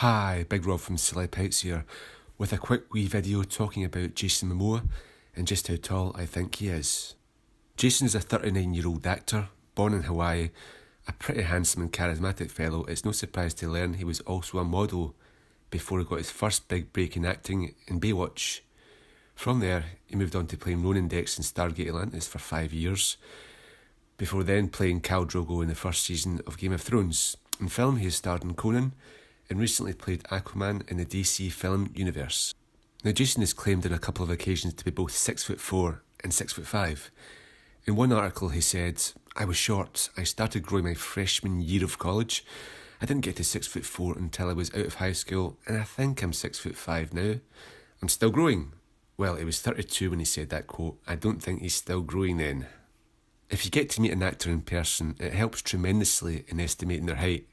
Hi, Big Rob from Celeb Heights here, with a quick wee video talking about Jason Momoa and just how tall I think he is. Jason is a 39-year-old actor, born in Hawaii, a pretty handsome and charismatic fellow. It's no surprise to learn he was also a model before he got his first big break in acting in Baywatch. From there, he moved on to playing Ronan Dex in Stargate Atlantis for 5 years, before then playing Khal Drogo in the first season of Game of Thrones. In film, he has starred in Conan, and recently played Aquaman in the DC film universe. Now, Jason is claimed on a couple of occasions to be both 6'4" and 6'5". In one article he said, "I was short. I started growing my freshman year of college. I didn't get to 6'4" until I was out of high school, and I think I'm 6'5" now. I'm still growing." Well, he was 32 when he said that quote. I don't think he's still growing then. If you get to meet an actor in person, it helps tremendously in estimating their height,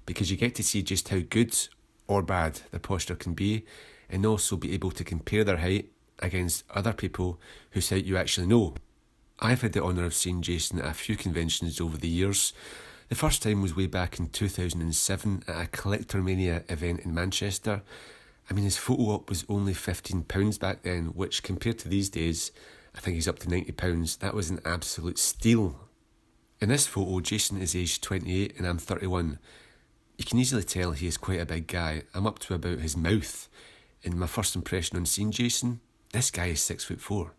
because you get to see just how good or bad their posture can be, and also be able to compare their height against other people whose height you actually know. I've had the honour of seeing Jason at a few conventions over the years. The first time was way back in 2007 at a Collectormania event in Manchester. I mean, his photo op was only £15 back then, which compared to these days, I think he's up to £90. That was an absolute steal. In this photo, Jason is aged 28 and I'm 31. You can easily tell he is quite a big guy. I'm up to about his mouth. And my first impression on seeing Jason, this guy is 6'4".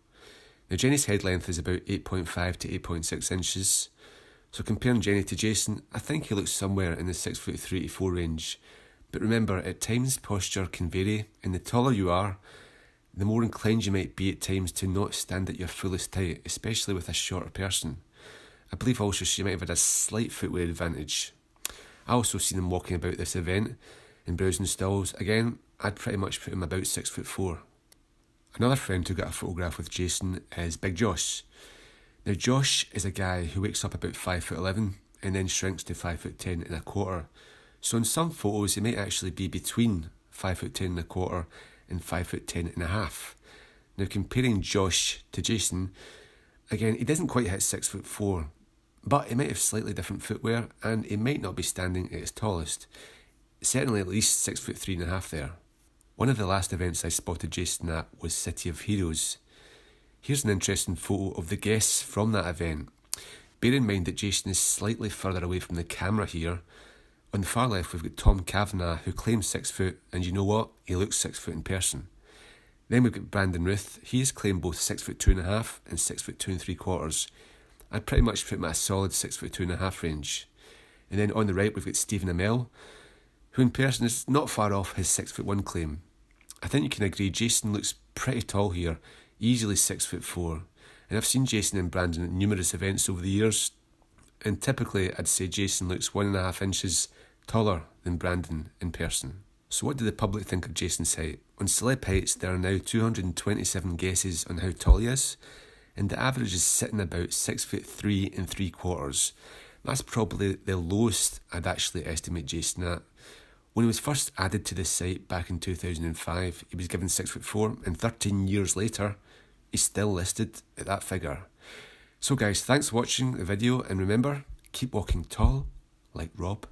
Now, Jenny's head length is about 8.5 to 8.6 inches. So comparing Jenny to Jason, I think he looks somewhere in the 6'3" to 4" range. But remember, at times posture can vary, and the taller you are, the more inclined you might be at times to not stand at your fullest height, especially with a shorter person. I believe also she might have had a slight footwear advantage. I also seen him walking about this event in browsing stalls. Again, I'd pretty much put him about 6'4". Another friend who got a photograph with Jason is Big Josh. Now, Josh is a guy who wakes up about 5'11" and then shrinks to 5'10" and a quarter. So in some photos, he might actually be between 5'10" and a quarter and 5'10" and a half. Now, comparing Josh to Jason, again, he doesn't quite hit 6'4", but he might have slightly different footwear, and he might not be standing at his tallest. Certainly at least 6'3.5" there. One of the last events I spotted Jason at was City of Heroes. Here's an interesting photo of the guests from that event. Bear in mind that Jason is slightly further away from the camera here. On the far left, we've got Tom Kavanagh, who claims 6 foot, and you know what? He looks 6 foot in person. Then we've got Brandon Routh. He has claimed both 6'2.5" and 6'2 3/4. I'd pretty much put him at a solid 6'2.5" range. And then on the right, we've got Stephen Amell, who in person is not far off his 6'1" claim. I think you can agree Jason looks pretty tall here, easily 6'4". And I've seen Jason and Brandon at numerous events over the years, and typically I'd say Jason looks 1.5 inches taller than Brandon in person. So what do the public think of Jason's height? On Celeb Heights, there are now 227 guesses on how tall he is, and the average is sitting about 6'3 3/4. That's probably the lowest I'd actually estimate Jason at. When he was first added to this site back in 2005, he was given 6'4", and 13 years later, he's still listed at that figure. So guys, thanks for watching the video, and remember, keep walking tall like Rob.